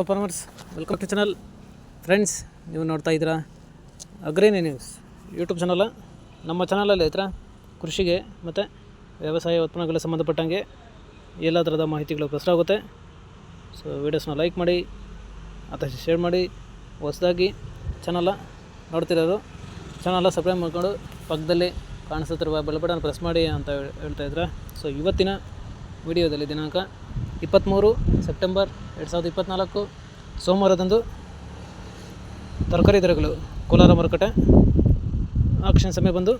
Farmers welcome to channel. Friends, ನೀವು ನೋಡ್ತಾ ಇದ್ದೀರಾ ಅಗ್ರಿನಿ ನ್ಯೂಸ್ ಯೂಟ್ಯೂಬ್ ಚಾನಲ್. ನಮ್ಮ ಚಾನಲಲ್ಲಿ ಹತ್ರ ಕೃಷಿಗೆ ಮತ್ತು ವ್ಯವಸಾಯ ಉತ್ಪನ್ನಗಳಿಗೆ ಸಂಬಂಧಪಟ್ಟಂಗೆ ಎಲ್ಲ ಥರದ ಮಾಹಿತಿಗಳು ಪ್ರಸಾರ ಆಗುತ್ತೆ. ಸೊ ವೀಡಿಯೋಸ್ನ ಲೈಕ್ ಮಾಡಿ ಆದಷ್ಟು ಶೇರ್ ಮಾಡಿ. ಹೊಸದಾಗಿ ಚಾನಲ ನೋಡ್ತಿರೋರು ಚಾನಲ ಸಬ್ಸ್ಕ್ರೈಬ್ ಮಾಡಿಕೊಂಡು ಪಕ್ಕದಲ್ಲಿ ಕಾಣಿಸುತ್ತಿರುವ ಬೆಲ್ ಬಟನ್ ಪ್ರೆಸ್ ಮಾಡಿ ಅಂತ ಹೇಳ್ತಾಯಿದ್ರೆ. ಸೊ ಇವತ್ತಿನ ವಿಡಿಯೋದಲ್ಲಿ ದಿನಾಂಕ 23 ಸೆಪ್ಟೆಂಬರ್ 2024 ಸೋಮವಾರದಂದು ತರಕಾರಿ ದರಗಳು ಕೋಲಾರ ಮಾರುಕಟ್ಟೆ ಆಕ್ಷನ್ ಸಮಯ ಬಂದು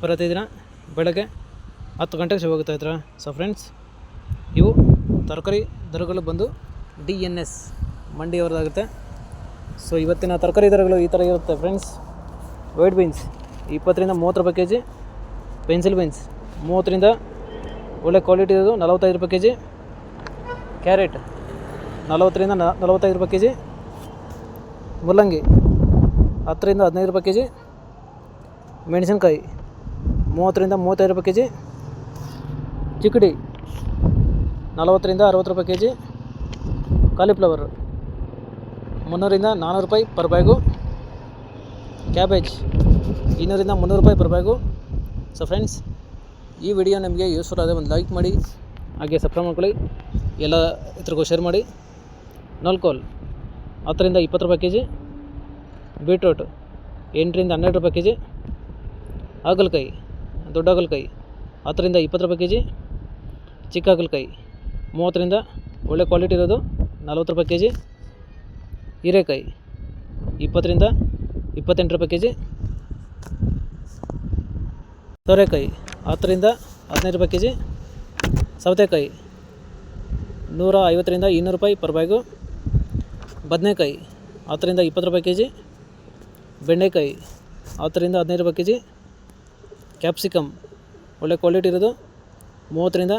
ಪ್ರತಿದಿನ ಬೆಳಗ್ಗೆ 10 ಗಂಟೆಗೆ ಶುರು ಆಗುತ್ತಾ ಇದ್ದಾರೆ. ಸೊ ಫ್ರೆಂಡ್ಸ್, ಇವು ತರಕಾರಿ ದರಗಳು ಬಂದು DNS ಮಂಡಿಯವರದಾಗುತ್ತೆ. ಸೊ ಇವತ್ತಿನ ತರಕಾರಿ ದರಗಳು ಈ ಥರ ಇರುತ್ತೆ ಫ್ರೆಂಡ್ಸ್. ವೈಟ್ ಬೀನ್ಸ್ 20 ರಿಂದ 30 ರೂಪಾಯಿ ಕೆಜಿ, ಪೆನ್ಸಿಲ್ ಬೀನ್ಸ್ 30 ರಿಂದ ಒಳ್ಳೆ ಕ್ವಾಲಿಟಿ ಇರೋದು 45 ರೂಪಾಯಿ ಕೆಜಿ, ಕ್ಯಾರೆಟ್ 40 ರಿಂದ 45 ರೂಪಾಯಿ ಕೆಜಿ, ಮುಲ್ಲಂಗಿ 10 ರಿಂದ 15 ರೂಪಾಯಿ ಕೆಜಿ, ಮೆಣಸಿನ್ಕಾಯಿ 30 ರಿಂದ 35 ರೂಪಾಯಿ ಕೆಜಿ, ಚಿಕ್ಕಡಿ 40 ರಿಂದ 60 ರೂಪಾಯಿ ಕೆಜಿ, ಕಾಲಿಫ್ಲವರ್ 300 ರಿಂದ 400 ರೂಪಾಯಿ ಪರ್ ಬ್ಯಾಗು, ಕ್ಯಾಬೇಜ್ 200 ರಿಂದ 300 ರೂಪಾಯಿ ಪರ್ ಬ್ಯಾಗು. ಸೊ ಫ್ರೆಂಡ್ಸ್, ಈ ವಿಡಿಯೋ ನಿಮಗೆ ಯೂಸ್ಫುಲ್ ಆದರೆ ಒಂದು ಲೈಕ್ ಮಾಡಿ, ಹಾಗೆ ಸಬ್ಸ್ಕ್ರೈಬ್ ಮಾಡ್ಕೊಳ್ಳಿ, ಎಲ್ಲ ಇತರಿಗೂ ಶೇರ್ ಮಾಡಿ. ನಲ್ಕೋಲ್ 10 ರಿಂದ 20 ರೂಪಾಯಿ ಕೆಜಿ, ಬೀಟ್ರೂಟ್ 8 ರಿಂದ 12 ರೂಪಾಯಿ ಕೆಜಿ, ಹಾಗಲಕಾಯಿ ದೊಡ್ಡ ಹಾಗಲಕಾಯಿ 10 ರಿಂದ 20 ರೂಪಾಯಿ ಕೆಜಿ, ಚಿಕ್ಕ ಹಾಗಲಕಾಯಿ 30 ರಿಂದ ಒಳ್ಳೆ ಕ್ವಾಲಿಟಿ ಇರೋದು 40 ರೂಪಾಯಿ ಕೆಜಿ, ಹೀರೆಕಾಯಿ 20 ರಿಂದ 28 ರೂಪಾಯಿ ಕೆಜಿ, ಸೋರೆಕಾಯಿ 10 ರಿಂದ 15 ರೂಪಾಯಿ ಕೆಜಿ, ಸೌತೆಕಾಯಿ 150 ರಿಂದ 200 ರೂಪಾಯಿ ಪರ್ ಬ್ಯಾಗು, ಬದನೆಕಾಯಿ 10 ರಿಂದ 20 ರೂಪಾಯಿ ಕೆಜಿ, ಬೆಂಡೆಕಾಯಿ 10 ರಿಂದ 15 ರೂಪಾಯಿ ಕೆಜಿ, ಕ್ಯಾಪ್ಸಿಕಮ್ ಒಳ್ಳೆ ಕ್ವಾಲಿಟಿ ಇರೋದು 30 ರಿಂದ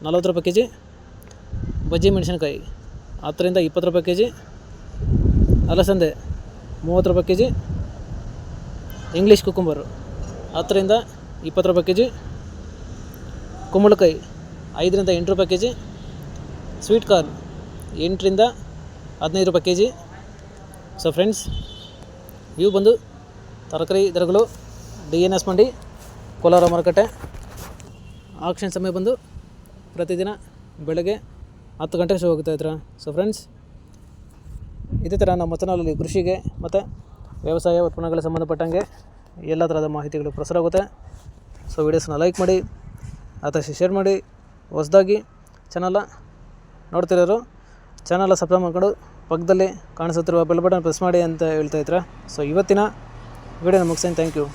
40 ರೂಪಾಯಿ ಕೆಜಿ, ಬಜ್ಜಿ ಮೆಣಸಿನ್ಕಾಯಿ 10 ರಿಂದ 20 ರೂಪಾಯಿ ಕೆಜಿ, ಅಲಸಂದೆ 30 ರೂಪಾಯಿ ಕೆಜಿ, ಇಂಗ್ಲೀಷ್ ಕುಕುಂಬರು 10 ರಿಂದ 20 ರೂಪಾಯಿ ಕೆಜಿ, ಕುಂಬಳಕಾಯಿ 5 ರಿಂದ 8 ರೂಪಾಯಿ ಕೆಜಿ, ಸ್ವೀಟ್ ಕಾರ್ನ್ 8 ರಿಂದ 15 ರೂಪಾಯಿ ಕೆಜಿ. ಸೊ ಫ್ರೆಂಡ್ಸ್, ಇವು ಬಂದು ತರಕಾರಿ ದರಗಳು DNS ಮಂಡಿ ಕೋಲಾರ ಮಾರುಕಟ್ಟೆ ಆಕ್ಷನ್ ಸಮಯ ಬಂದು ಪ್ರತಿದಿನ ಬೆಳಗ್ಗೆ 10 ಗಂಟೆಗೆ ಶುರು ಆಗುತ್ತಾ ಇದ್ದಾರೆ. ಸೊ ಫ್ರೆಂಡ್ಸ್, ಇದೇ ಥರ ನಮ್ಮ ಚಾನಲಲ್ಲಿ ಕೃಷಿಗೆ ಮತ್ತು ವ್ಯವಸಾಯ ಉತ್ಪನ್ನಗಳಿಗೆ ಸಂಬಂಧಪಟ್ಟಂಗೆ ಎಲ್ಲ ಥರದ ಮಾಹಿತಿಗಳು ಪ್ರಸಾರ ಆಗುತ್ತೆ. ಸೊ ವೀಡಿಯೋಸ್ನ ಲೈಕ್ ಮಾಡಿ ಆದಷ್ಟು ಶೇರ್ ಮಾಡಿ. ಹೊಸದಾಗಿ ಚಾನಲ ನೋಡ್ತಿರೋರು ಚಾನಲ ಸಬ್ಸ್ಕ್ರೈಬ್ ಮಾಡ್ಕೊಂಡು ಪಕ್ಕದಲ್ಲಿ ಕಾಣಿಸುತ್ತಿರುವ ಬೆಲ್ ಬಟನ್ ಪ್ರೆಸ್ ಮಾಡಿ ಅಂತ ಹೇಳ್ತಾಯಿದ್ರೆ. ಸೊ ಇವತ್ತಿನ ವಿಡಿಯೋನ ಮುಗಿಸ್ತೇನೆ. Thank you.